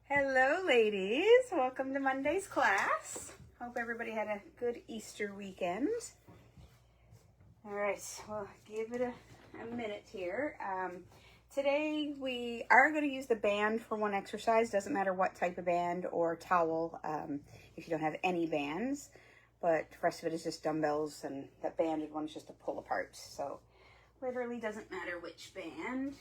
Hello, ladies. Welcome to Monday's class. Hope everybody had a good Easter weekend. All right, we'll give it a minute here. Today we are going to use the band for one exercise. Doesn't matter what type of band or towel if you don't have any bands. But the rest of it is just dumbbells, and that banded one is just a pull apart. So literally doesn't matter which band.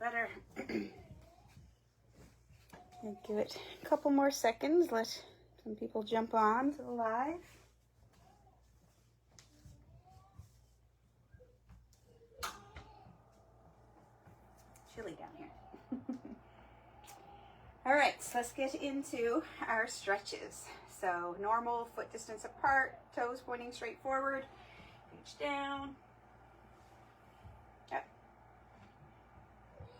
Better. Give it a couple more seconds. Let some people jump on to the live. Chilly down here. All right, so let's get into our stretches. So normal, foot distance apart, toes pointing straight forward, reach down. Up.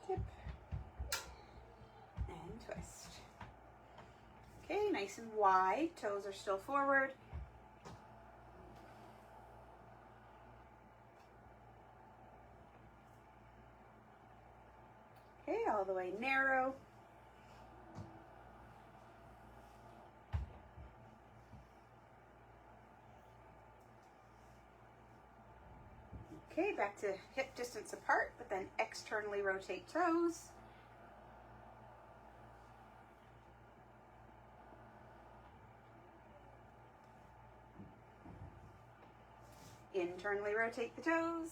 Tip. And twist. Okay, nice and wide, toes are still forward. Okay, all the way narrow. Okay, back to hip distance apart, but then externally rotate toes. Internally rotate the toes.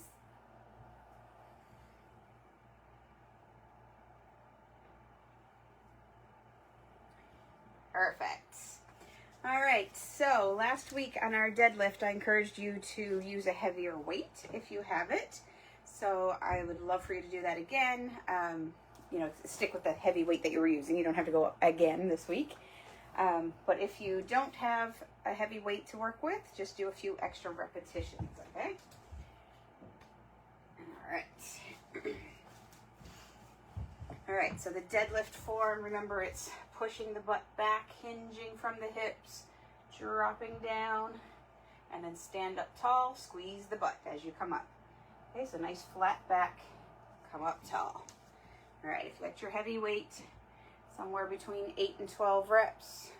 Perfect. All right, so last week on our deadlift, I encouraged you to use a heavier weight if you have it. So I would love for you to do that again. Stick with the heavy weight that you were using. You don't have to go again this week. But if you don't have a heavy weight to work with, just do a few extra repetitions, okay? All right. All right, so the deadlift form, remember it's pushing the butt back, hinging from the hips, dropping down, and then stand up tall, squeeze the butt as you come up. Okay, so nice flat back, come up tall. All right, if you got your heavy weight, somewhere between 8 and 12 reps.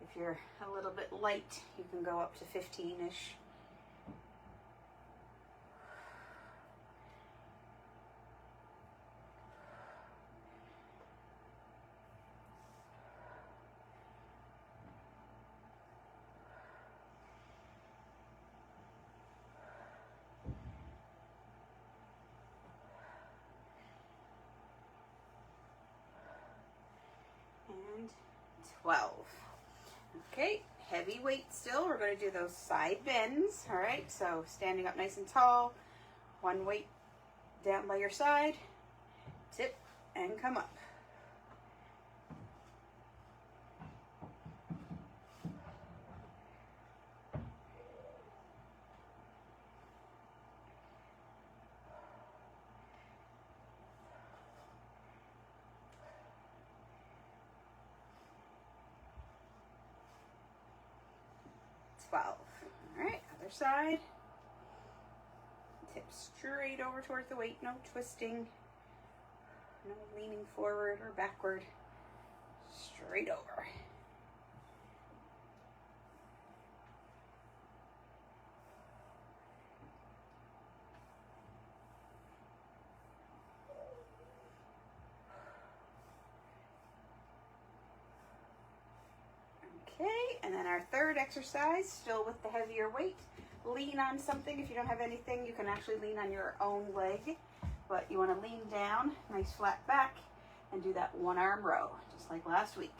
If you're a little bit light, you can go up to 15-ish. And 12. Okay, heavy weight still. We're going to do those side bends. All right, so standing up nice and tall, one weight down by your side, tip and come up. All right, other side. Tip straight over towards the weight, no twisting, no leaning forward or backward, straight over. Okay, and then our third exercise, still with the heavier weight. Lean on something. If you don't have anything, you can actually lean on your own leg, but you want to lean down, nice flat back, and do that one arm row, just like last week,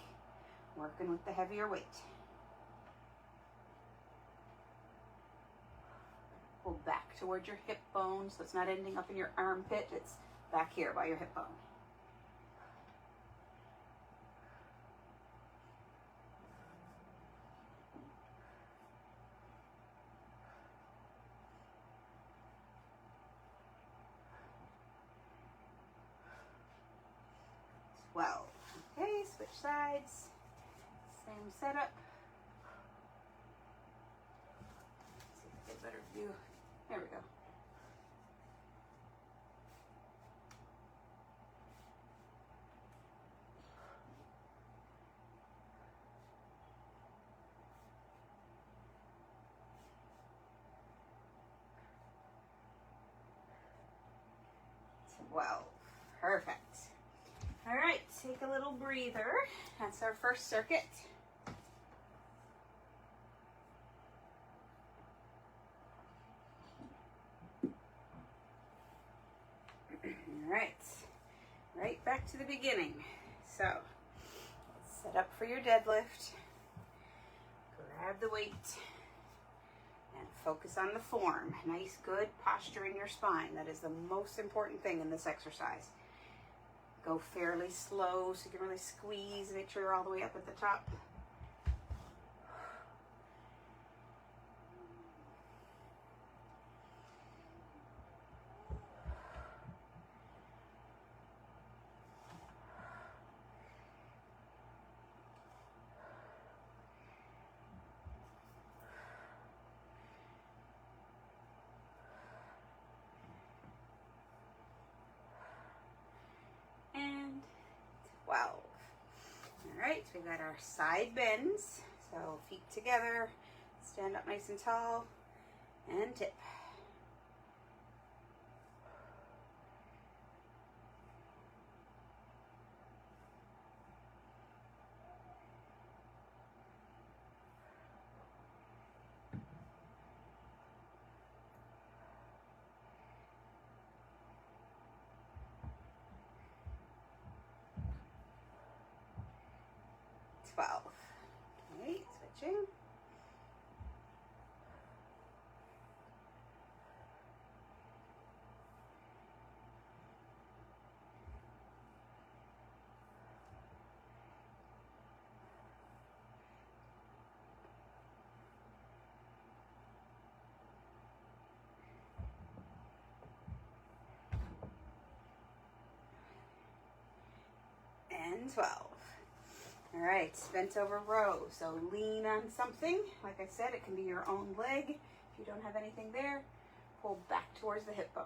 working with the heavier weight. Pull back towards your hip bone, so it's not ending up in your armpit, it's back here by your hip bone. 12. Okay, switch sides. Same setup. a better view. There we go. 12. Perfect. All right, take a little breather. That's our first circuit. All right back to the beginning. So, set up for your deadlift. Grab the weight and focus on the form. Nice, good posture in your spine. That is the most important thing in this exercise. Go fairly slow so you can really squeeze, make sure you're all the way up at the top. And 12. All right, so we got our side bends. So feet together, stand up nice and tall, and tip. Okay, switching. And 12. All right, bent over row. So lean on something. Like I said, it can be your own leg. If you don't have anything there, pull back towards the hip bone.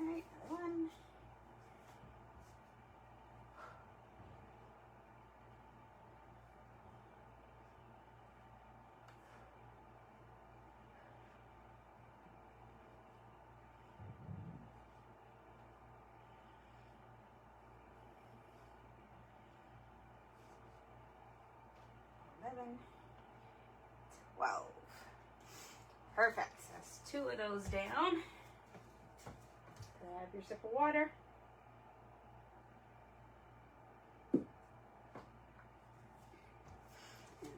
All right, another one. Eleven. 12. Perfect. That's 2 of those down. Grab your sip of water. And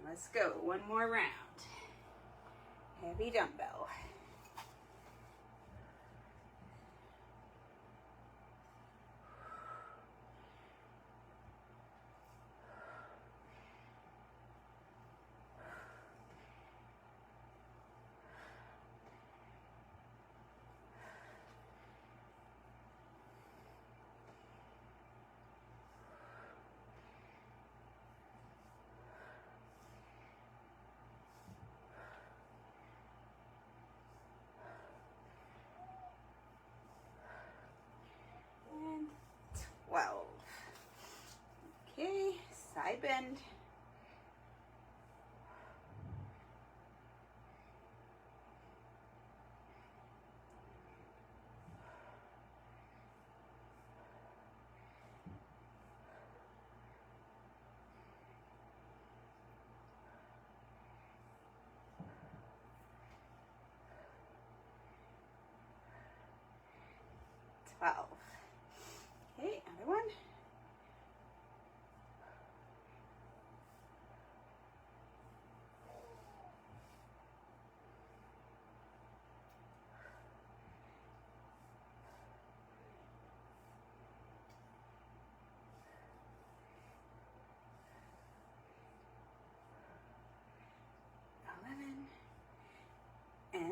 let's go. One more round. Heavy dumbbell. And 12. Okay, side bend. Okay, other one.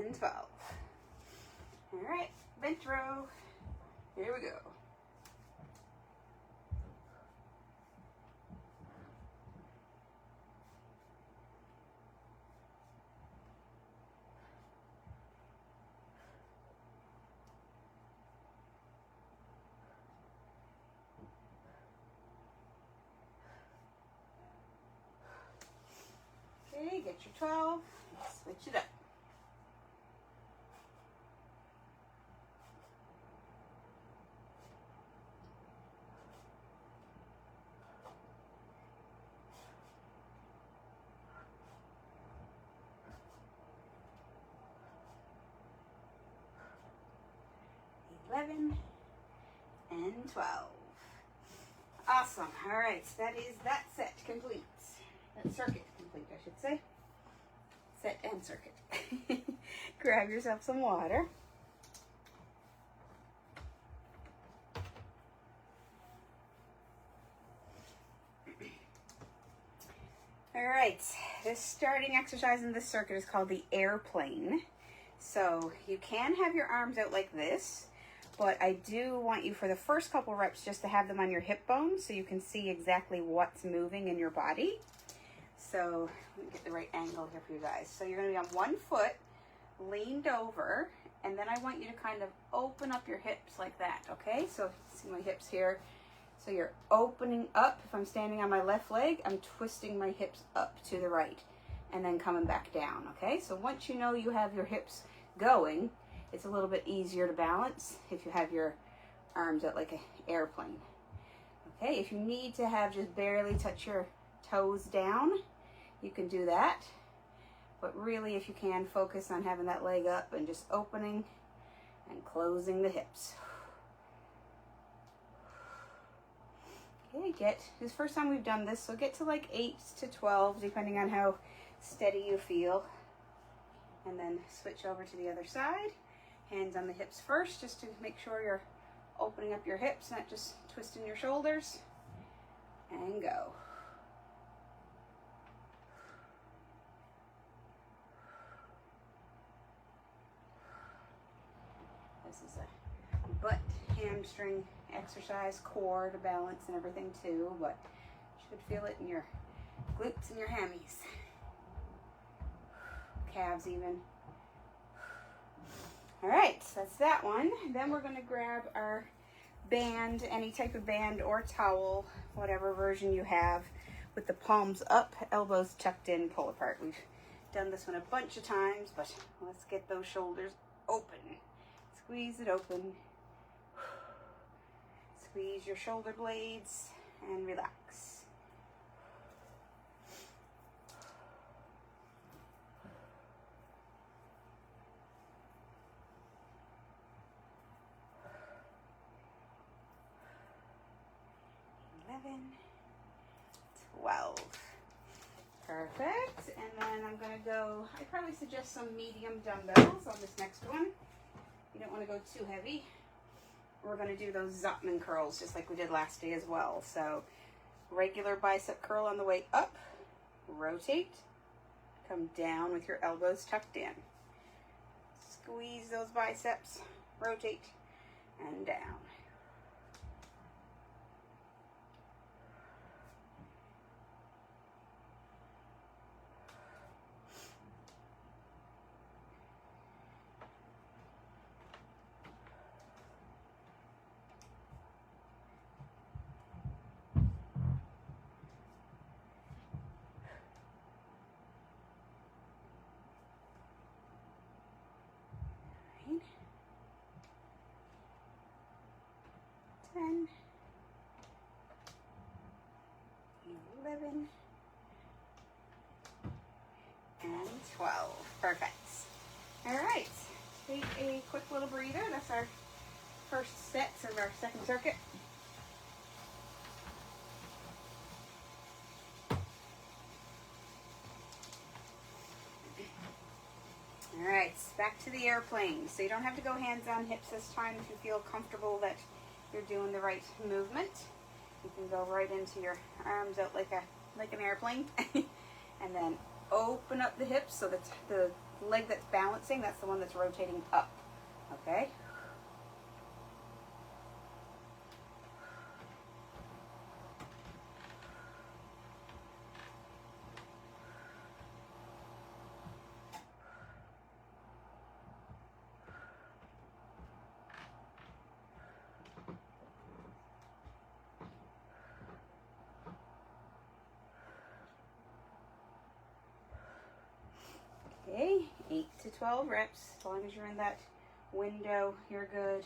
and 12. All right, bench row. Here we go. Okay, get your 12, switch it up. $11 and $12. Awesome. All right, so that is that set complete. That circuit complete, I should say. Set and circuit. Grab yourself some water. All right, this starting exercise in this circuit is called the airplane. So you can have your arms out like this, but I do want you for the first couple reps just to have them on your hip bones so you can see exactly what's moving in your body. So let me get the right angle here for you guys. So you're going to be on one foot, leaned over, and then I want you to kind of open up your hips like that, okay? So see my hips here. So you're opening up. If I'm standing on my left leg, I'm twisting my hips up to the right and then coming back down, okay? So once you know you have your hips going, it's a little bit easier to balance if you have your arms out like an airplane. Okay, if you need to have just barely touch your toes down, you can do that. But really, if you can, focus on having that leg up and just opening and closing the hips. Okay, this is the first time we've done this, so get to like 8 to 12, depending on how steady you feel. And then switch over to the other side. Hands on the hips first, just to make sure you're opening up your hips, not just twisting your shoulders. And go. This is a butt hamstring exercise, core to balance and everything too, but you should feel it in your glutes and your hammies. Calves even. All right, so that's that one. Then we're going to grab our band, any type of band or towel, whatever version you have, with the palms up, elbows tucked in, pull apart. We've done this one a bunch of times, but let's get those shoulders open. Squeeze it open. Squeeze your shoulder blades and relax. $11, $12. Perfect. And then I'm going to go, I probably suggest some medium dumbbells on this next one. You don't want to go too heavy. We're going to do those Zottman curls just like we did last day as well. So regular bicep curl on the way up, rotate, come down with your elbows tucked in. Squeeze those biceps, rotate, and down. Right. 10, 11, and 12. Perfect. All right, take a quick little breather. That's our first set of our second circuit. All right, back to the airplane. So you don't have to go hands on hips this time if you feel comfortable that you're doing the right movement. You can go right into your arms out like an airplane, and then open up the hips so that the The leg that's balancing, that's the one that's rotating up. Okay? Okay, 8 to 12 reps. As long as you're in that window, you're good.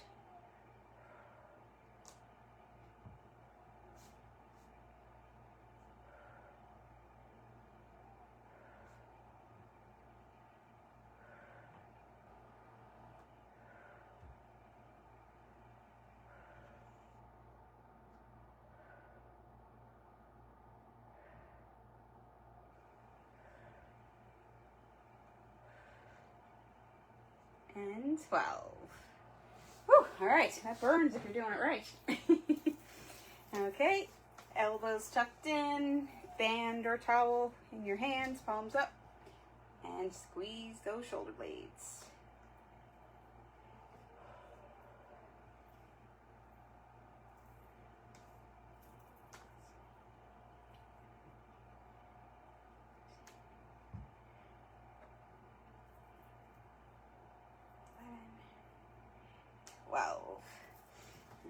And 12. Whew, all right, that burns if you're doing it right. Okay, elbows tucked in, band or towel in your hands, palms up, and squeeze those shoulder blades.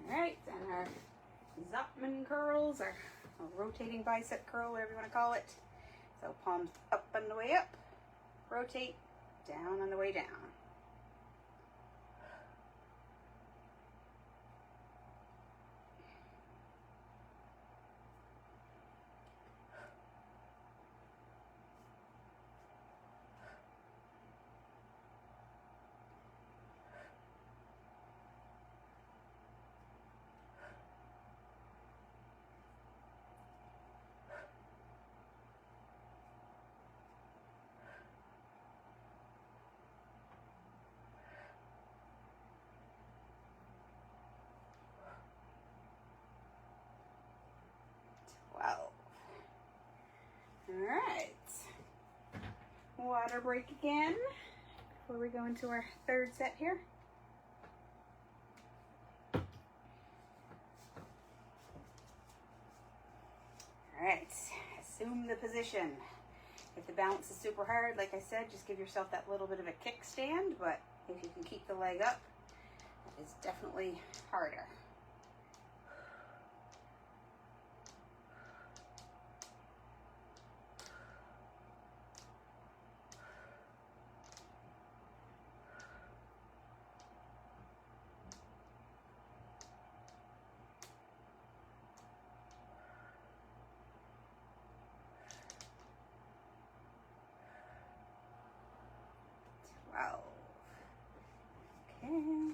All right, then our Zopman curls, or rotating bicep curl, whatever you want to call it. So palms up on the way up, rotate, down on the way down. All right, water break again before we go into our third set here. All right, assume the position. If the balance is super hard, like I said, just give yourself that little bit of a kickstand, but if you can keep the leg up, that is definitely harder. Okay.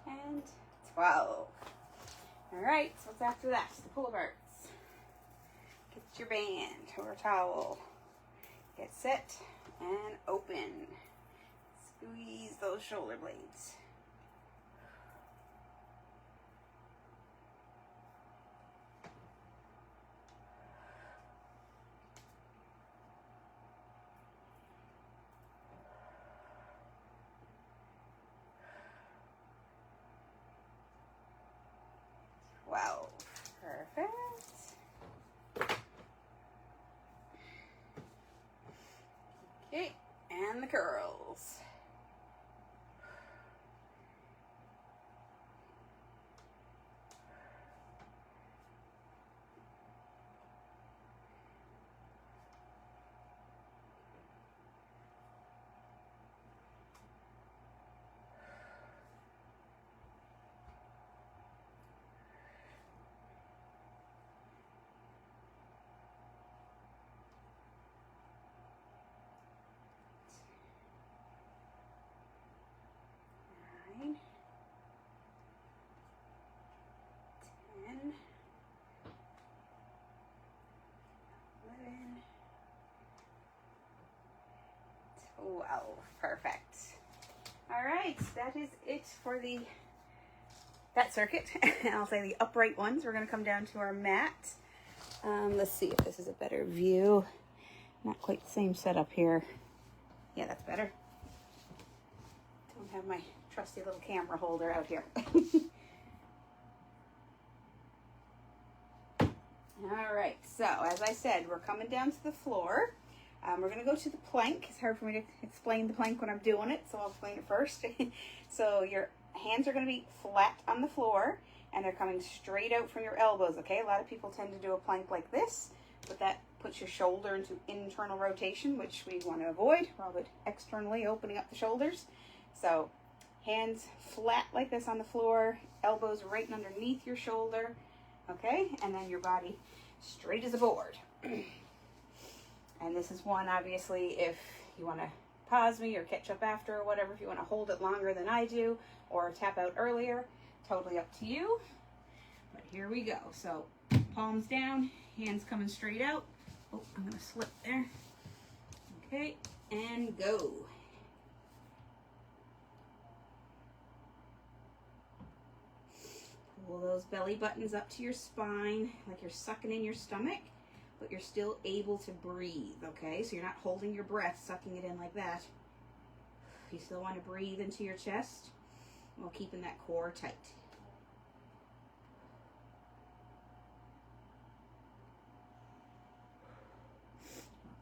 And 12. All right, so what's after that? The pull-aparts. Get your band or towel. Get set and open. Squeeze those shoulder blades. Wow, perfect. Okay, and the curls. Perfect. All right, that is it for that circuit. I'll say the upright ones. We're going to come down to our mat. Let's see if this is a better view. Not quite the same setup here. Yeah, that's better. Don't have my trusty little camera holder out here. All right, so as I said, we're coming down to the floor. We're going to go to the plank. It's hard for me to explain the plank when I'm doing it, so I'll explain it first. So your hands are going to be flat on the floor, and they're coming straight out from your elbows, okay? A lot of people tend to do a plank like this, but that puts your shoulder into internal rotation, which we want to avoid. We're all about externally opening up the shoulders. So hands flat like this on the floor, elbows right underneath your shoulder, okay? And then your body straight as a board. And this is one, obviously, if you want to pause me or catch up after or whatever, if you want to hold it longer than I do or tap out earlier, totally up to you. But here we go. So palms down, hands coming straight out. Oh, I'm going to slip there. Okay, and go. Pull those belly buttons up to your spine like you're sucking in your stomach, but you're still able to breathe, okay? So you're not holding your breath, sucking it in like that. You still want to breathe into your chest while keeping that core tight.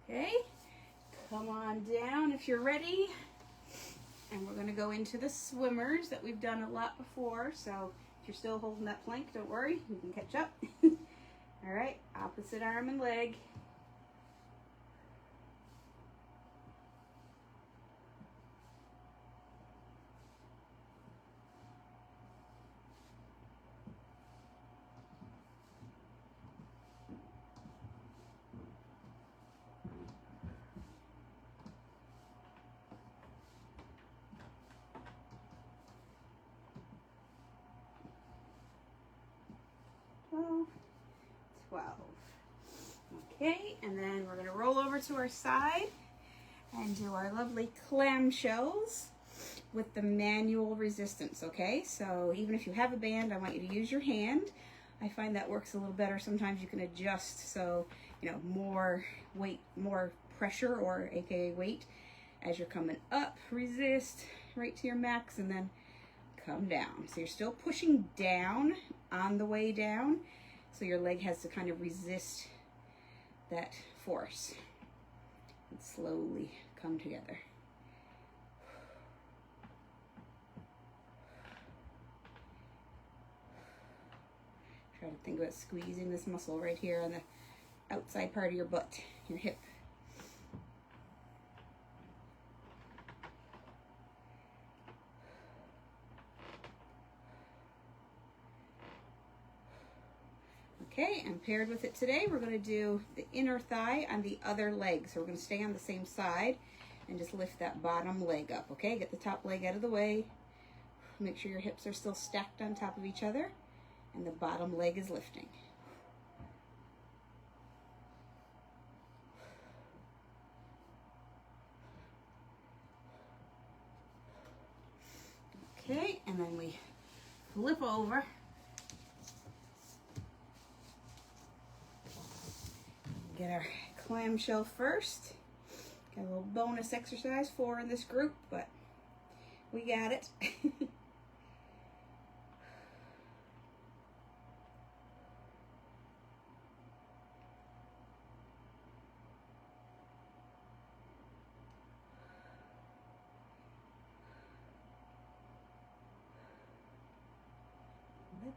Okay, come on down if you're ready. And we're going to go into the swimmers that we've done a lot before. So if you're still holding that plank, don't worry, you can catch up. All right, opposite arm and leg. Okay, and then we're going to roll over to our side and do our lovely clamshells with the manual resistance, okay? So even if you have a band, I want you to use your hand. I find that works a little better. Sometimes you can adjust, so, you know, more weight, more pressure, or AKA weight, as you're coming up, resist right to your max, and then come down. So you're still pushing down on the way down, so your leg has to kind of resist that force and slowly come together. Try to think about squeezing this muscle right here on the outside part of your butt, your hip. Okay, and paired with it today, we're going to do the inner thigh on the other leg. So we're going to stay on the same side and just lift that bottom leg up, okay? Get the top leg out of the way. Make sure your hips are still stacked on top of each other and the bottom leg is lifting. Okay, and then we flip over. Get our clamshell first. Got a little bonus exercise for in this group, but we got it.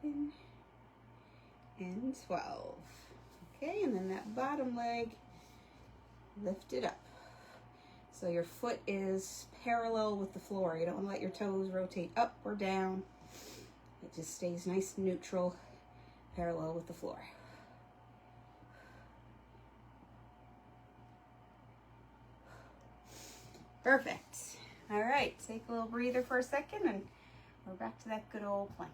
11 and 12. Okay, and then that bottom leg, lift it up. So your foot is parallel with the floor. You don't want to let your toes rotate up or down. It just stays nice and neutral, parallel with the floor. Perfect. All right, take a little breather for a second and we're back to that good old plank.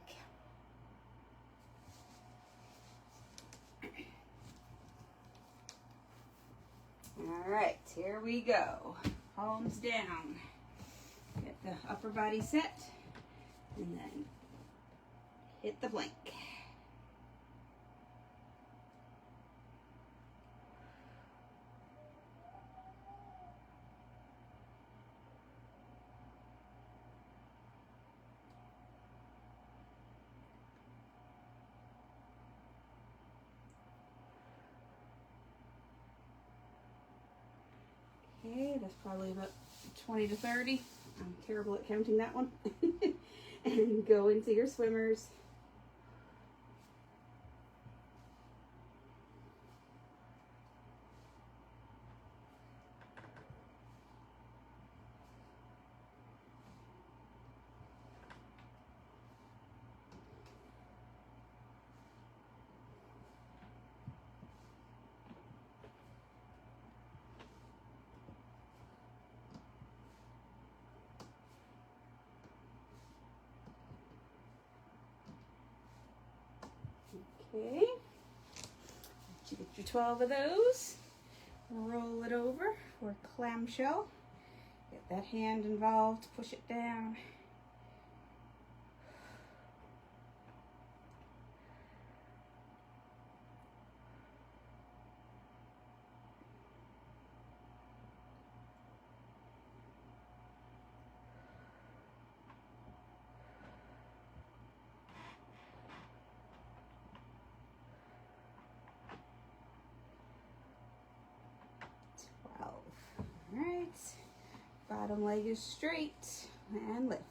All right, here we go. Palms down. the upper body set, and then hit the plank. Okay, that's probably about 20 to 30. I'm terrible at counting that one. And go into your swimmers. Okay, you get your 12 of those. Roll it over for clamshell. Get that hand involved, push it down. Alright, bottom leg is straight and lift.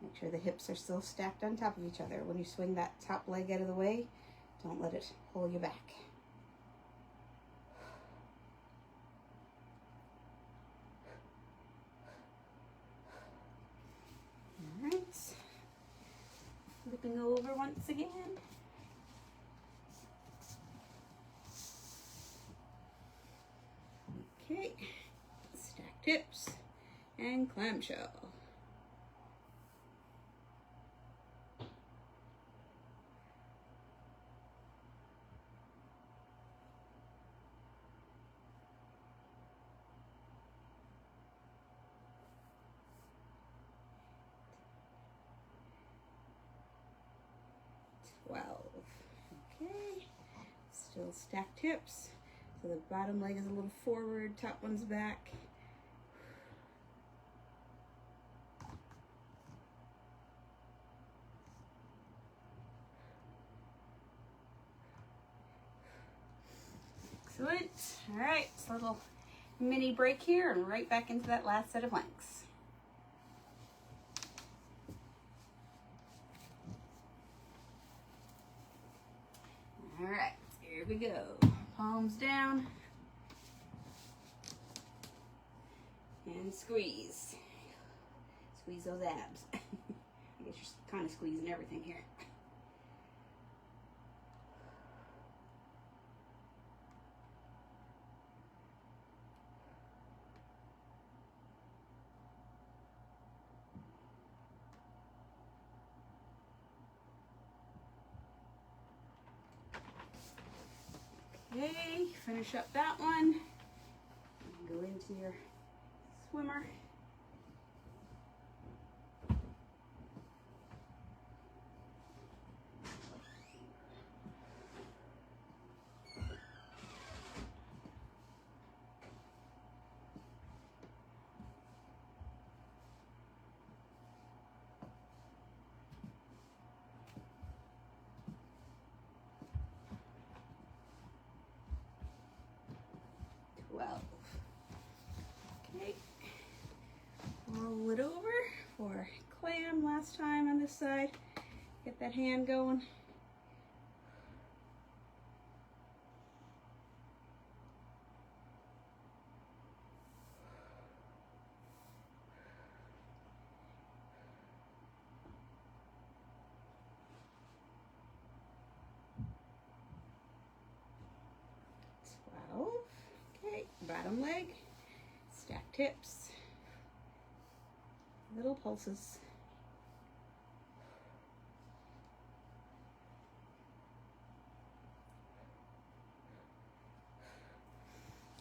Make sure the hips are still stacked on top of each other. When you swing that top leg out of the way, don't let it pull you back. Alright, flipping over once again. Okay, stacked hips and clamshell. Okay, still stacked hips. So the bottom leg is a little forward, top one's back. Excellent. All right, so a little mini break here and right back into that last set of planks. All right, here we go. Palms down. And squeeze. Squeeze those abs. I guess you're kind of squeezing everything here. Okay, finish up that one. Go into your swimmer. Okay, roll it over for clam last time on this side. Get that hand going. Okay, bottom leg, stacked hips, little pulses.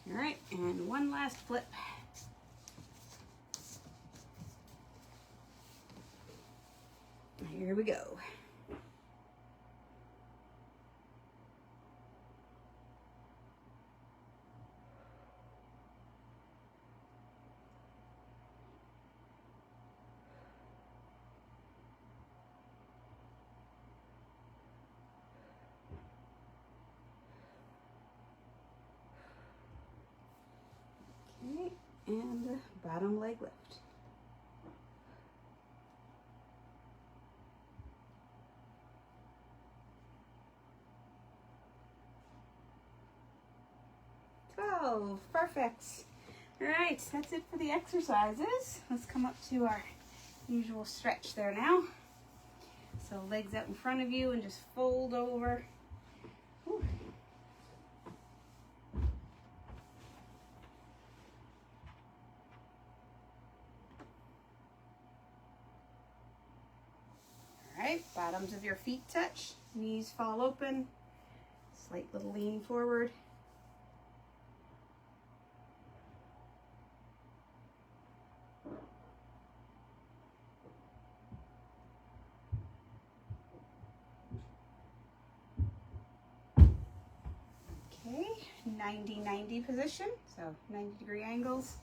All right, and one last flip. Here we go. Okay, and the bottom leg lift. Perfect. All right, that's it for the exercises. Let's come up to our usual stretch there now. So legs out in front of you and just fold over. Whew. All right, bottoms of your feet touch, knees fall open, slight little lean forward. Okay, 90-90 position, so 90-degree angles.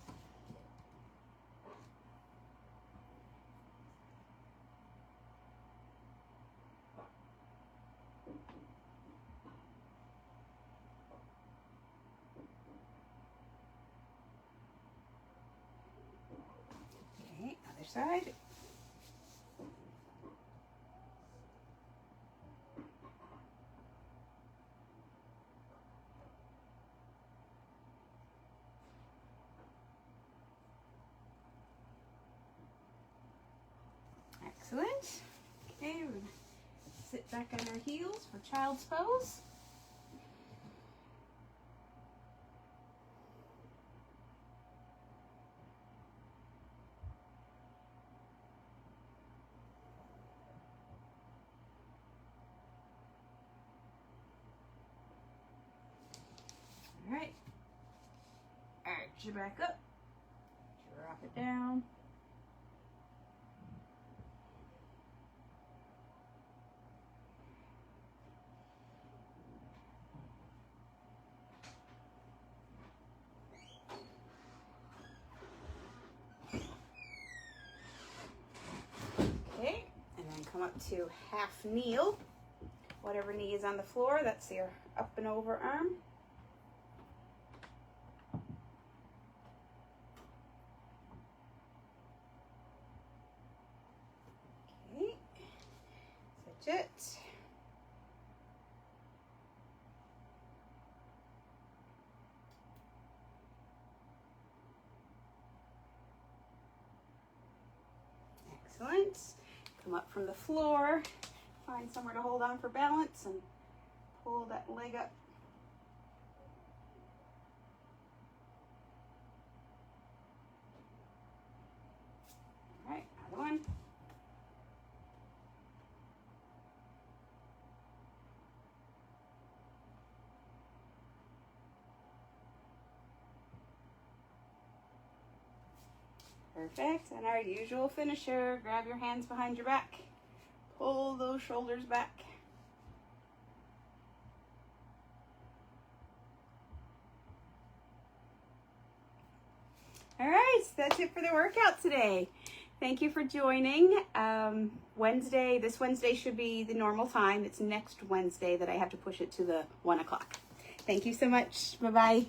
Okay, other side. Excellent. Okay, we're gonna sit back on our heels for child's pose. All right. Arch your back up. Drop it down. Okay, and then come up to half kneel. Whatever knee is on the floor, that's your up and over arm. Okay, that's it. Excellent. Come up from the floor, find somewhere to hold on for balance and pull that leg up. All right, other one. Perfect, and our usual finisher, grab your hands behind your back, pull those shoulders back. All right, that's it for the workout today. Thank you for joining. This Wednesday should be the normal time. It's next Wednesday that I have to push it to the 1 o'clock. Thank you so much. Bye-bye.